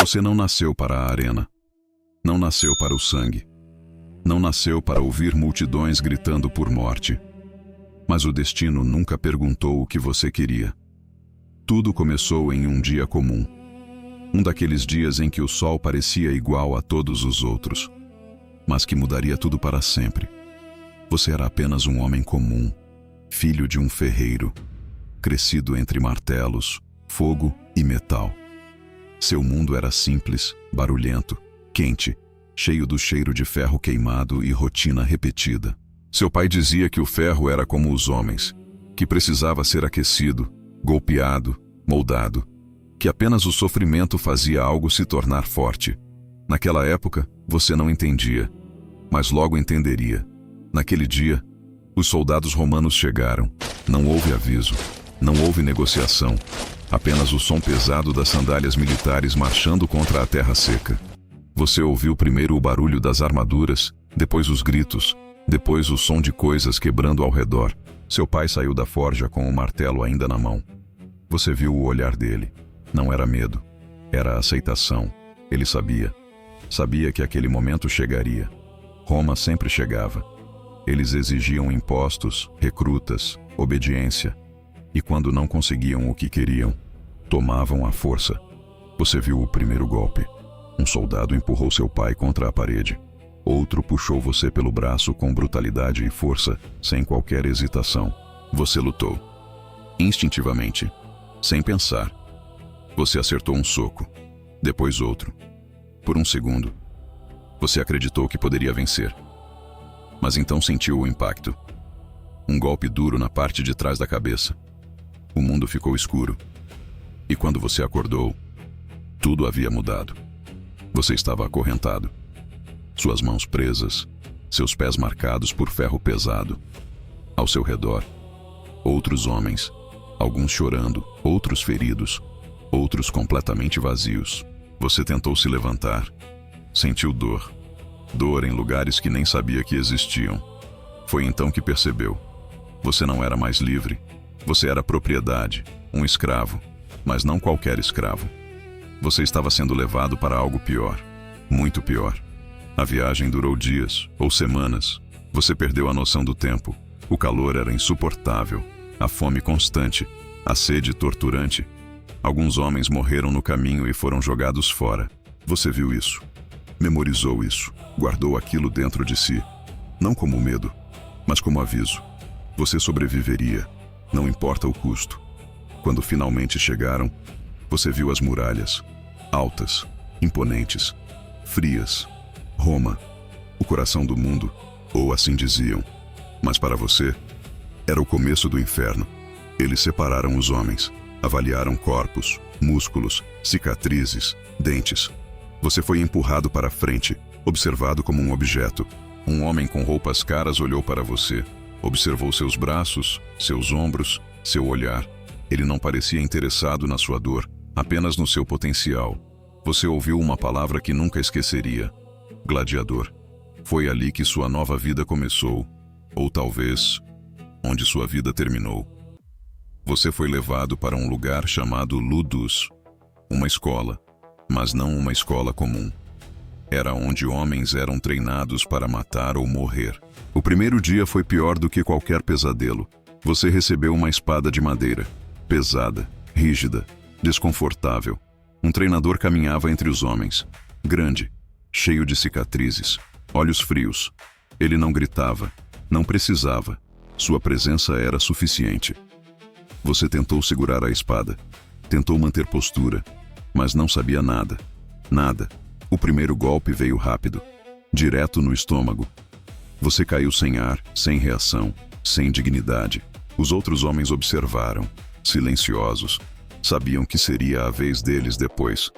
Você não nasceu para a arena. Não nasceu para o sangue. Não nasceu para ouvir multidões gritando por morte. Mas o destino nunca perguntou o que você queria. Tudo começou em um dia comum. Um daqueles dias em que o sol parecia igual a todos os outros, mas que mudaria tudo para sempre. Você era apenas um homem comum, filho de um ferreiro, crescido entre martelos, fogo e metal. Seu mundo era simples, barulhento, quente, cheio do cheiro de ferro queimado e rotina repetida. Seu pai dizia que o ferro era como os homens, que precisava ser aquecido, golpeado, moldado, que apenas o sofrimento fazia algo se tornar forte. Naquela época, você não entendia, mas logo entenderia. Naquele dia, os soldados romanos chegaram. Não houve aviso, não houve negociação, apenas o som pesado das sandálias militares marchando contra a terra seca. Você ouviu primeiro o barulho das armaduras, depois os gritos, depois o som de coisas quebrando ao redor. Seu pai saiu da forja com o martelo ainda na mão. Você viu o olhar dele. Não era medo, era aceitação. Ele sabia que aquele momento chegaria. Roma sempre chegava. Eles exigiam impostos, recrutas, obediência. E quando não conseguiam o que queriam, tomavam a força. Você viu o primeiro golpe. Um soldado empurrou seu pai contra a parede. Outro puxou você pelo braço com brutalidade e força, sem qualquer hesitação. Você lutou. Instintivamente, sem pensar. Você acertou um soco, depois outro. Por um segundo, você acreditou que poderia vencer. Mas então sentiu o impacto. Um golpe duro na parte de trás da cabeça. O mundo ficou escuro. E quando você acordou, tudo havia mudado. Você estava acorrentado. Suas mãos presas, seus pés marcados por ferro pesado. Ao seu redor, outros homens, alguns chorando, outros feridos, outros completamente vazios. Você tentou se levantar. Sentiu dor. Dor em lugares que nem sabia que existiam. Foi então que percebeu. Você não era mais livre. Você era propriedade, um escravo, mas não qualquer escravo. Você estava sendo levado para algo pior, muito pior. A viagem durou dias ou semanas. Você perdeu a noção do tempo. O calor era insuportável, a fome constante, a sede torturante. Alguns homens morreram no caminho e foram jogados fora. Você viu isso, memorizou isso, guardou aquilo dentro de si. Não como medo, mas como aviso. Você sobreviveria, não importa o custo. Quando finalmente chegaram, você viu as muralhas, altas, imponentes, frias. Roma, o coração do mundo, ou assim diziam. Mas para você, era o começo do inferno. Eles separaram os homens, avaliaram corpos, músculos, cicatrizes, dentes. Você foi empurrado para frente, observado como um objeto. Um homem com roupas caras olhou para você, observou seus braços, seus ombros, seu olhar. Ele não parecia interessado na sua dor, apenas no seu potencial. Você ouviu uma palavra que nunca esqueceria. Gladiador. Foi ali que sua nova vida começou, ou talvez, onde sua vida terminou. Você foi levado para um lugar chamado Ludus, uma escola, mas não uma escola comum. Era onde homens eram treinados para matar ou morrer. O primeiro dia foi pior do que qualquer pesadelo. Você recebeu uma espada de madeira, pesada, rígida, desconfortável. Um treinador caminhava entre os homens, grande, cheio de cicatrizes, olhos frios. Ele não gritava, não precisava. Sua presença era suficiente. Você tentou segurar a espada, tentou manter postura, mas não sabia nada. Nada. O primeiro golpe veio rápido, direto no estômago. Você caiu sem ar, sem reação, sem dignidade. Os outros homens observaram, silenciosos. Sabiam que seria a vez deles depois.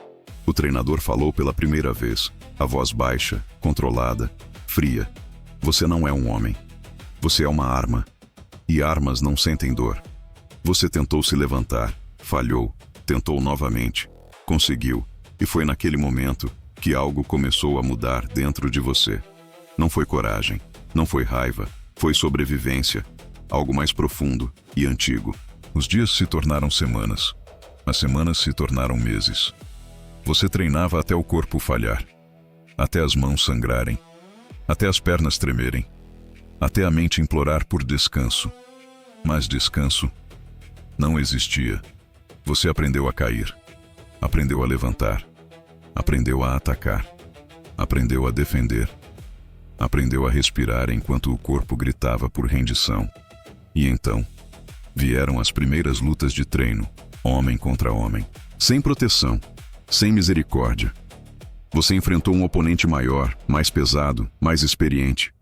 O treinador falou pela primeira vez, a voz baixa, controlada, fria. Você não é um homem. Você é uma arma. E armas não sentem dor. Você tentou se levantar, falhou, tentou novamente, conseguiu. E foi naquele momento que algo começou a mudar dentro de você. Não foi coragem, não foi raiva, foi sobrevivência. Algo mais profundo e antigo. Os dias se tornaram semanas. As semanas se tornaram meses. Você treinava até o corpo falhar, até as mãos sangrarem, até as pernas tremerem, até a mente implorar por descanso. Mas descanso não existia. Você aprendeu a cair, aprendeu a levantar, aprendeu a atacar, aprendeu a defender, aprendeu a respirar enquanto o corpo gritava por rendição. E então, vieram as primeiras lutas de treino, homem contra homem, sem proteção, sem misericórdia. Você enfrentou um oponente maior, mais pesado, mais experiente.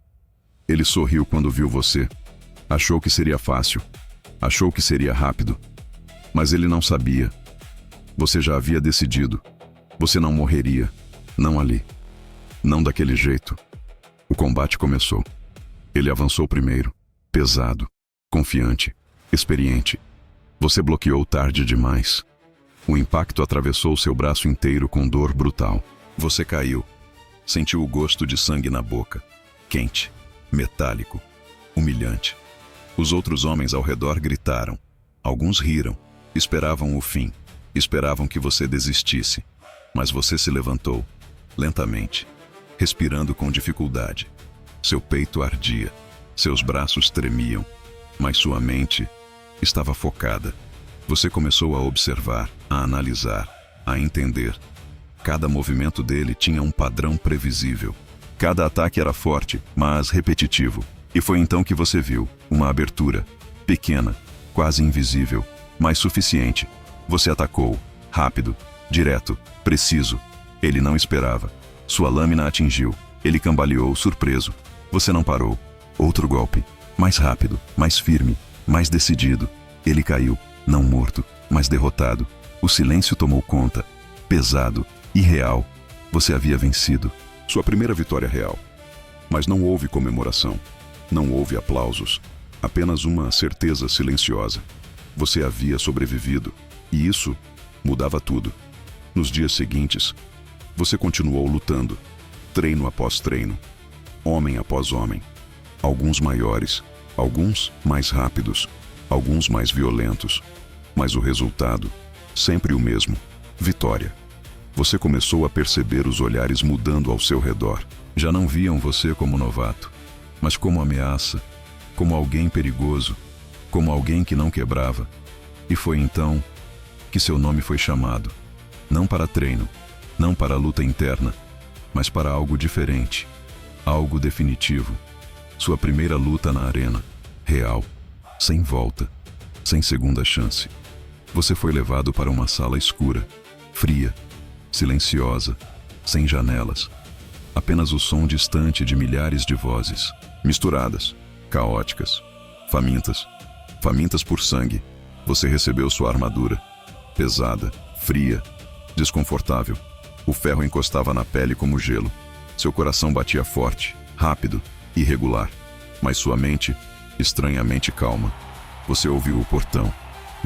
Ele sorriu quando viu você. Achou que seria fácil, achou que seria rápido. Mas ele não sabia. Você já havia decidido. Você não morreria, não ali, não daquele jeito. O combate começou. Ele avançou primeiro, pesado, confiante, experiente. Você bloqueou tarde demais. O impacto atravessou seu braço inteiro com dor brutal. Você caiu. Sentiu o gosto de sangue na boca. Quente, metálico, humilhante. Os outros homens ao redor gritaram. Alguns riram. Esperavam o fim. Esperavam que você desistisse. Mas você se levantou, lentamente, respirando com dificuldade. Seu peito ardia. Seus braços tremiam. Mas sua mente estava focada. Você começou a observar, a analisar, a entender. Cada movimento dele tinha um padrão previsível. Cada ataque era forte, mas repetitivo. E foi então que você viu uma abertura, pequena, quase invisível, mas suficiente. Você atacou, rápido, direto, preciso. Ele não esperava. Sua lâmina atingiu. Ele cambaleou, surpreso. Você não parou. Outro golpe, mais rápido, mais firme, mais decidido. Ele caiu, não morto, mas derrotado. O silêncio tomou conta, pesado, irreal. Você havia vencido. Sua primeira vitória real. Mas não houve comemoração. Não houve aplausos. Apenas uma certeza silenciosa. Você havia sobrevivido. E isso mudava tudo. Nos dias seguintes, você continuou lutando. Treino após treino. Homem após homem. Alguns maiores. Alguns mais rápidos. Alguns mais violentos. Mas o resultado, sempre o mesmo. Vitória. Você começou a perceber os olhares mudando ao seu redor. Já não viam você como novato, mas como ameaça, como alguém perigoso, como alguém que não quebrava. E foi então que seu nome foi chamado. Não para treino, não para luta interna, mas para algo diferente, algo definitivo. Sua primeira luta na arena, real, sem volta, sem segunda chance. Você foi levado para uma sala escura, fria, silenciosa, sem janelas. Apenas o som distante de milhares de vozes, misturadas, caóticas, famintas. Famintas por sangue. Você recebeu sua armadura, pesada, fria, desconfortável. O ferro encostava na pele como gelo. Seu coração batia forte, rápido, irregular. Mas sua mente, estranhamente calma. Você ouviu o portão,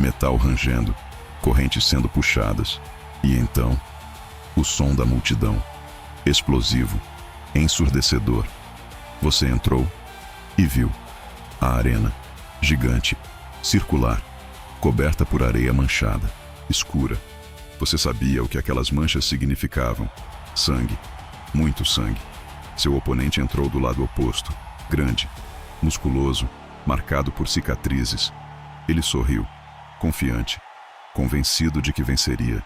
metal rangendo, correntes sendo puxadas. E então, o som da multidão, explosivo, ensurdecedor. Você entrou e viu a arena, gigante, circular, coberta por areia manchada, escura. Você sabia o que aquelas manchas significavam. Sangue, muito sangue. Seu oponente entrou do lado oposto, grande, musculoso, marcado por cicatrizes. Ele sorriu, confiante, convencido de que venceria.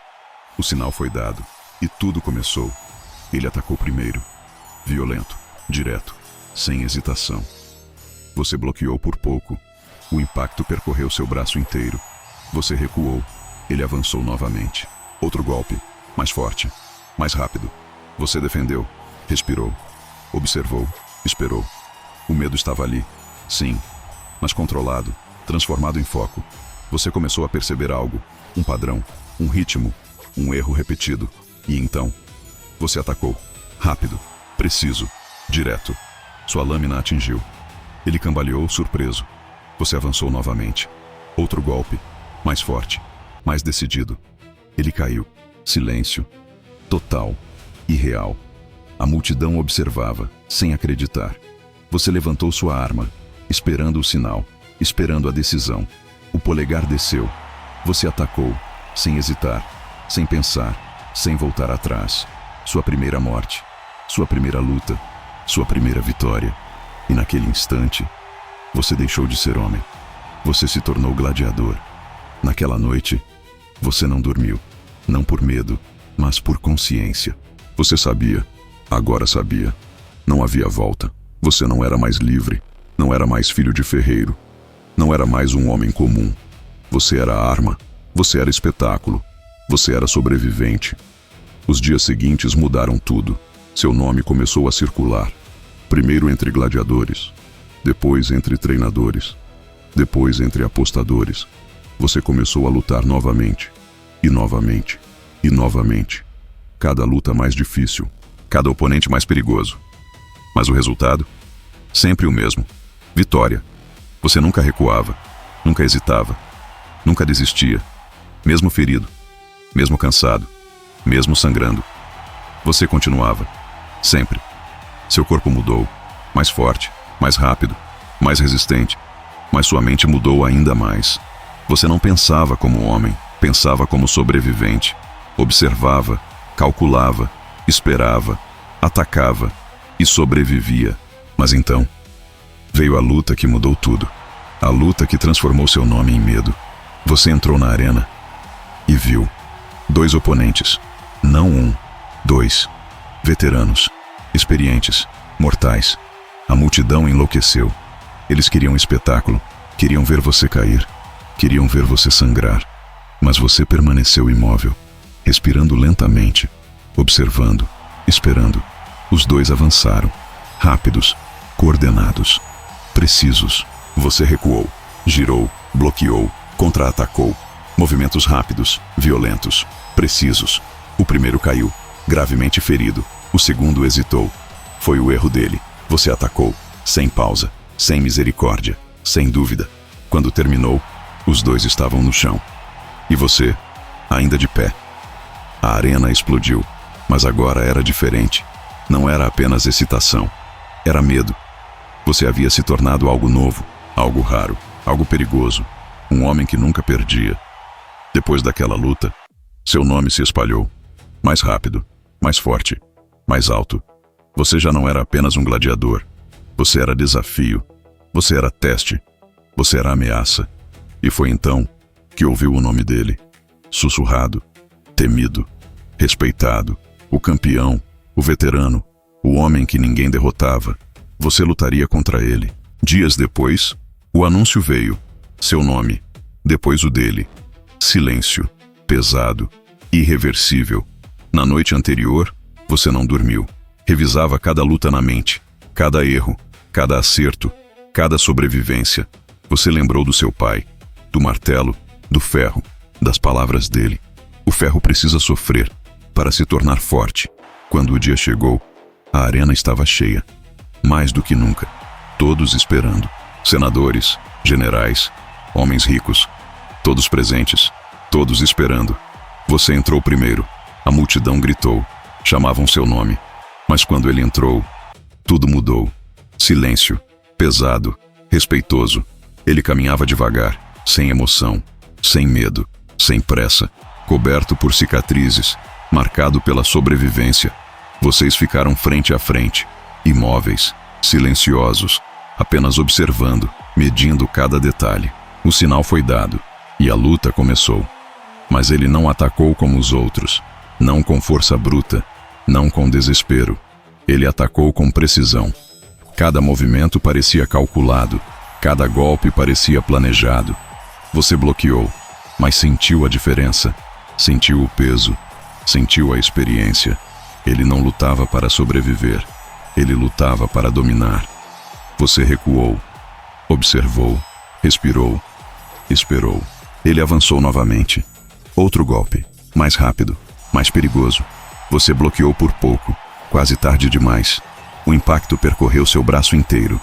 O sinal foi dado, e tudo começou. Ele atacou primeiro, violento, direto, sem hesitação. Você bloqueou por pouco. O impacto percorreu seu braço inteiro. Você recuou. Ele avançou novamente. Outro golpe, mais forte, mais rápido. Você defendeu, respirou, observou, esperou. O medo estava ali, sim, mas controlado, transformado em foco. Você começou a perceber algo, um padrão, um ritmo, um erro repetido. E então, você atacou, rápido, preciso, direto. Sua lâmina atingiu. Ele cambaleou, surpreso. Você avançou novamente. Outro golpe, mais forte, mais decidido. Ele caiu. Silêncio. Total. Irreal. A multidão observava, sem acreditar. Você levantou sua arma, esperando o sinal, esperando a decisão. O polegar desceu. Você atacou, sem hesitar, sem pensar, sem voltar atrás. Sua primeira morte, sua primeira luta, sua primeira vitória. E naquele instante, você deixou de ser homem. Você se tornou gladiador. Naquela noite, você não dormiu. Não por medo, mas por consciência. Você sabia, agora sabia. Não havia volta. Você não era mais livre. Não era mais filho de ferreiro. Não era mais um homem comum. Você era arma. Você era espetáculo. Você era sobrevivente. Os dias seguintes mudaram tudo. Seu nome começou a circular. Primeiro entre gladiadores. Depois entre treinadores. Depois entre apostadores. Você começou a lutar novamente. E novamente. E novamente. Cada luta mais difícil. Cada oponente mais perigoso. Mas o resultado? Sempre o mesmo. Vitória. Você nunca recuava. Nunca hesitava. Nunca desistia. Mesmo ferido. Mesmo cansado. Mesmo sangrando. Você continuava. Sempre. Seu corpo mudou. Mais forte. Mais rápido. Mais resistente. Mas sua mente mudou ainda mais. Você não pensava como homem. Pensava como sobrevivente. Observava. Calculava. Esperava. Atacava. E sobrevivia. Mas então, veio a luta que mudou tudo. A luta que transformou seu nome em medo. Você entrou na arena e viu 2 oponentes. Não 1, 2. Veteranos, experientes, mortais. A multidão enlouqueceu. Eles queriam espetáculo. Queriam ver você cair. Queriam ver você sangrar. Mas você permaneceu imóvel, respirando lentamente, observando, esperando. Os 2 avançaram, rápidos, coordenados, precisos. Você recuou, girou, bloqueou, contra-atacou. Movimentos rápidos, violentos, precisos. O primeiro caiu, gravemente ferido. O segundo hesitou. Foi o erro dele. Você atacou, sem pausa, sem misericórdia, sem dúvida. Quando terminou, os 2 estavam no chão. E você, ainda de pé. A arena explodiu, mas agora era diferente. Não era apenas excitação, era medo. Você havia se tornado algo novo, algo raro, algo perigoso. Um homem que nunca perdia. Depois daquela luta, seu nome se espalhou. Mais rápido, mais forte, mais alto. Você já não era apenas um gladiador. Você era desafio. Você era teste. Você era ameaça. E foi então que ouviu o nome dele. Sussurrado, temido, respeitado. O campeão, o veterano, o homem que ninguém derrotava. Você lutaria contra ele. Dias depois, o anúncio veio. Seu nome, depois o dele. Silêncio, pesado, irreversível. Na noite anterior, você não dormiu. Revisava cada luta na mente, cada erro, cada acerto, cada sobrevivência. Você lembrou do seu pai, do martelo, do ferro, das palavras dele. O ferro precisa sofrer para se tornar forte. Quando o dia chegou, a arena estava cheia. Mais do que nunca. Todos esperando. Senadores, generais, homens ricos. Todos presentes. Todos esperando. Você entrou primeiro. A multidão gritou. Chamavam seu nome. Mas quando ele entrou, tudo mudou. Silêncio. Pesado. Respeitoso. Ele caminhava devagar, sem emoção, sem medo, sem pressa, coberto por cicatrizes, marcado pela sobrevivência. Vocês ficaram frente a frente, imóveis, silenciosos, apenas observando, medindo cada detalhe. O sinal foi dado, e a luta começou. Mas ele não atacou como os outros, não com força bruta, não com desespero. Ele atacou com precisão. Cada movimento parecia calculado, cada golpe parecia planejado. Você bloqueou, mas sentiu a diferença, sentiu o peso, sentiu a experiência. Ele não lutava para sobreviver, ele lutava para dominar. Você recuou, observou, respirou, esperou. Ele avançou novamente. Outro golpe, mais rápido, mais perigoso. Você bloqueou por pouco, quase tarde demais. O impacto percorreu seu braço inteiro.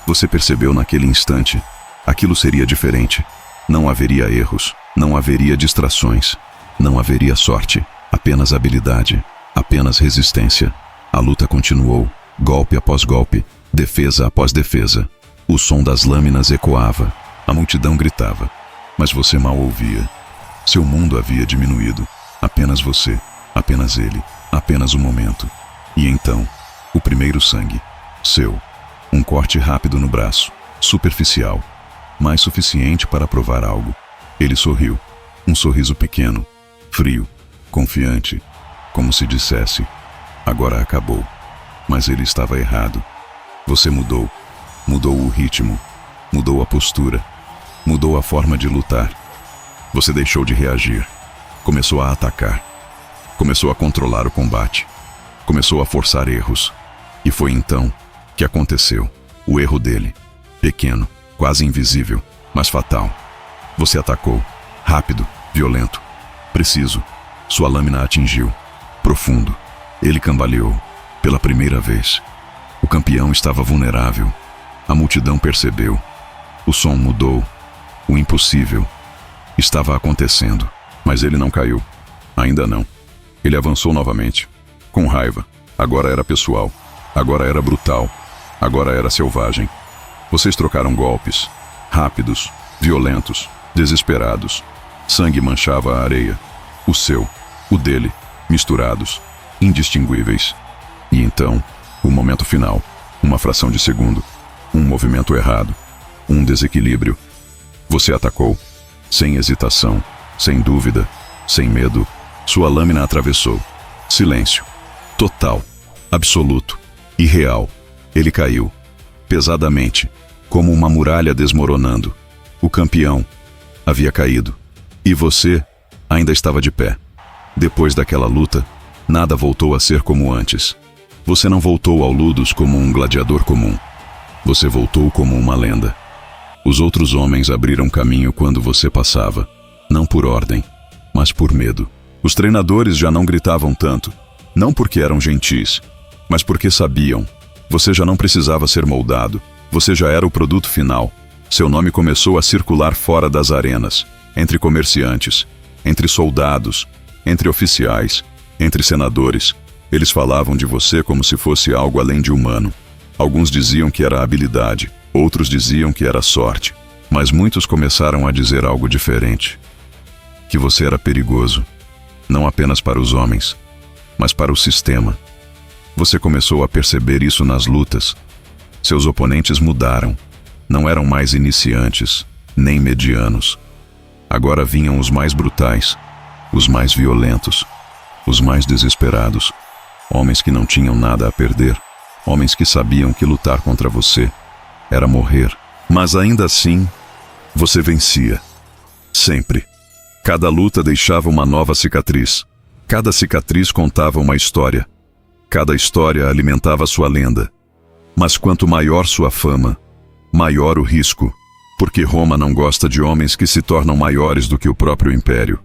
Você percebeu naquele instante, aquilo seria diferente. Não haveria erros, não haveria distrações, não haveria sorte, apenas habilidade, apenas resistência. A luta continuou, golpe após golpe, defesa após defesa. O som das lâminas ecoava, a multidão gritava, mas você mal ouvia. Seu mundo havia diminuído, apenas você. Apenas ele, apenas um momento. E então, o primeiro sangue. Seu. Um corte rápido no braço, superficial, mas suficiente para provar algo. Ele sorriu. Um sorriso pequeno, frio, confiante, como se dissesse: agora acabou. Mas ele estava errado. Você mudou. Mudou o ritmo. Mudou a postura. Mudou a forma de lutar. Você deixou de reagir. Começou a atacar. Começou a controlar o combate. Começou a forçar erros. E foi então que aconteceu. O erro dele. Pequeno, quase invisível, mas fatal. Você atacou. Rápido, violento, preciso. Sua lâmina atingiu. Profundo. Ele cambaleou. Pela primeira vez. O campeão estava vulnerável. A multidão percebeu. O som mudou. O impossível estava acontecendo. Mas ele não caiu. Ainda não. Ele avançou novamente. Com raiva. Agora era pessoal. Agora era brutal. Agora era selvagem. Vocês trocaram golpes. Rápidos, violentos, desesperados. Sangue manchava a areia. O seu, o dele, misturados, indistinguíveis. E então, o momento final. Uma fração de segundo. Um movimento errado. Um desequilíbrio. Você atacou. Sem hesitação, sem dúvida, sem medo. Sua lâmina atravessou. Silêncio. Total. Absoluto. Irreal. Ele caiu. Pesadamente. Como uma muralha desmoronando. O campeão havia caído. E você ainda estava de pé. Depois daquela luta, nada voltou a ser como antes. Você não voltou ao Ludus como um gladiador comum. Você voltou como uma lenda. Os outros homens abriram caminho quando você passava. Não por ordem, mas por medo. Os treinadores já não gritavam tanto. Não porque eram gentis, mas porque sabiam. Você já não precisava ser moldado. Você já era o produto final. Seu nome começou a circular fora das arenas, entre comerciantes, entre soldados, entre oficiais, entre senadores. Eles falavam de você como se fosse algo além de humano. Alguns diziam que era habilidade, outros diziam que era sorte. Mas muitos começaram a dizer algo diferente. Que você era perigoso, não apenas para os homens, mas para o sistema. Você começou a perceber isso nas lutas. Seus oponentes mudaram. Não eram mais iniciantes, nem medianos. Agora vinham os mais brutais, os mais violentos, os mais desesperados. Homens que não tinham nada a perder. Homens que sabiam que lutar contra você era morrer. Mas ainda assim, você vencia. Sempre. Cada luta deixava uma nova cicatriz. Cada cicatriz contava uma história. Cada história alimentava sua lenda. Mas quanto maior sua fama, maior o risco. Porque Roma não gosta de homens que se tornam maiores do que o próprio império.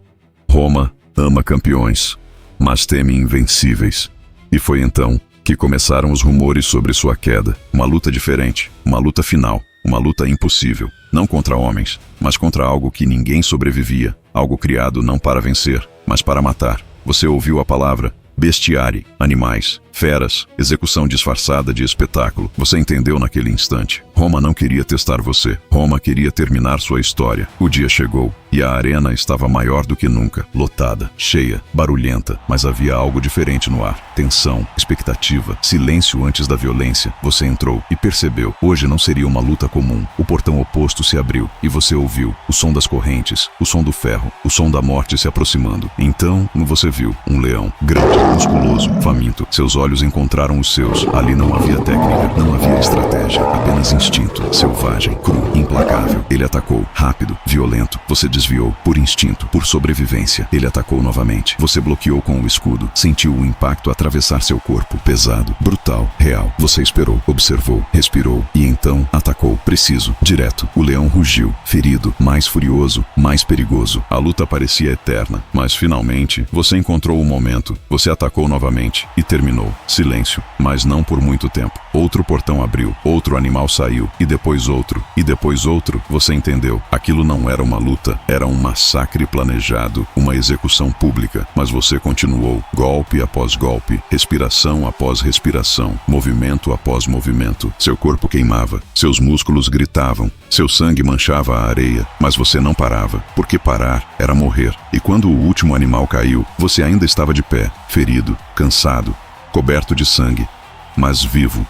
Roma ama campeões, mas teme invencíveis. E foi então que começaram os rumores sobre sua queda. Uma luta diferente, uma luta final, uma luta impossível. Não contra homens, mas contra algo que ninguém sobrevivia. Algo criado não para vencer, mas para matar. Você ouviu a palavra bestiário, animais, feras, execução disfarçada de espetáculo. Você entendeu naquele instante. Roma não queria testar você. Roma queria terminar sua história. O dia chegou e a arena estava maior do que nunca. Lotada, cheia, barulhenta, mas havia algo diferente no ar. Tensão, expectativa, silêncio antes da violência. Você entrou e percebeu. Hoje não seria uma luta comum. O portão oposto se abriu e você ouviu o som das correntes, o som do ferro, o som da morte se aproximando. Então, você viu um leão, grande, musculoso, faminto. Seus olhos encontraram os seus. Ali não havia técnica, não havia estratégia, apenas instinto, selvagem, cru, implacável. Ele atacou, rápido, violento. Você desviou, por instinto, por sobrevivência. Ele atacou novamente. Você bloqueou com o escudo. Sentiu o impacto atravessar seu corpo. Pesado, brutal, real. Você esperou, observou, respirou e então atacou. Preciso, direto. O leão rugiu, ferido, mais furioso, mais perigoso. A luta parecia eterna, mas finalmente você encontrou o momento. Você atacou novamente e terminou. Silêncio, mas não por muito tempo. Outro portão abriu, outro animal saiu, e depois outro, e depois outro. Você entendeu? Aquilo não era uma luta, era um massacre planejado, uma execução pública. Mas você continuou, golpe após golpe, respiração após respiração, movimento após movimento. Seu corpo queimava, seus músculos gritavam, seu sangue manchava a areia, mas você não parava, porque parar era morrer. E quando o último animal caiu, você ainda estava de pé, ferido, cansado, coberto de sangue, mas vivo.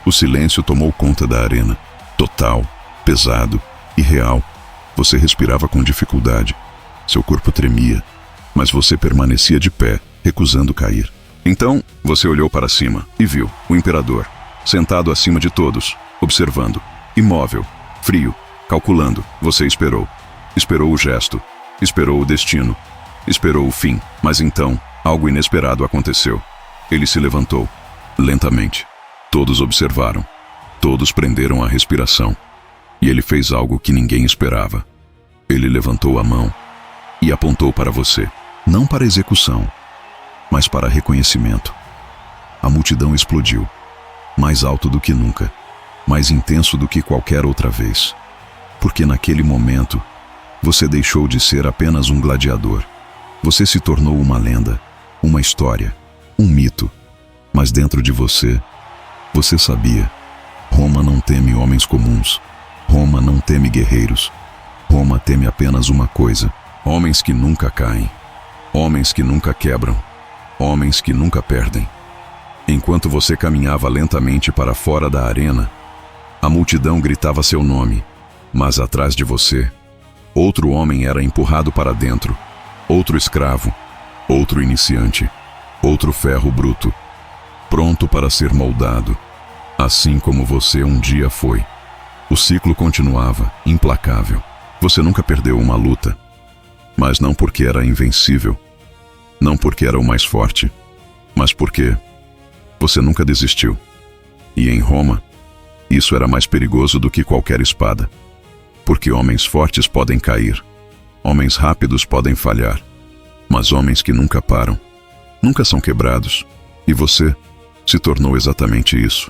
O silêncio tomou conta da arena. Total, pesado e real. Você respirava com dificuldade. Seu corpo tremia, mas você permanecia de pé, recusando cair. Então, você olhou para cima e viu o imperador, sentado acima de todos, observando, imóvel, frio, calculando. Você esperou. Esperou o gesto. Esperou o destino. Esperou o fim. Mas então, algo inesperado aconteceu. Ele se levantou, lentamente. Todos observaram. Todos prenderam a respiração. E ele fez algo que ninguém esperava. Ele levantou a mão e apontou para você. Não para execução, mas para reconhecimento. A multidão explodiu. Mais alto do que nunca. Mais intenso do que qualquer outra vez. Porque naquele momento, você deixou de ser apenas um gladiador. Você se tornou uma lenda, uma história, um mito. Mas dentro de você, você sabia. Roma não teme homens comuns. Roma não teme guerreiros. Roma teme apenas uma coisa: homens que nunca caem. Homens que nunca quebram. Homens que nunca perdem. Enquanto você caminhava lentamente para fora da arena, a multidão gritava seu nome. Mas atrás de você, outro homem era empurrado para dentro. Outro escravo. Outro iniciante. Outro ferro bruto, pronto para ser moldado, assim como você um dia foi. O ciclo continuava, implacável. Você nunca perdeu uma luta, mas não porque era invencível, não porque era o mais forte, mas porque você nunca desistiu. E em Roma, isso era mais perigoso do que qualquer espada, porque homens fortes podem cair, homens rápidos podem falhar, mas homens que nunca param nunca são quebrados, e você se tornou exatamente isso.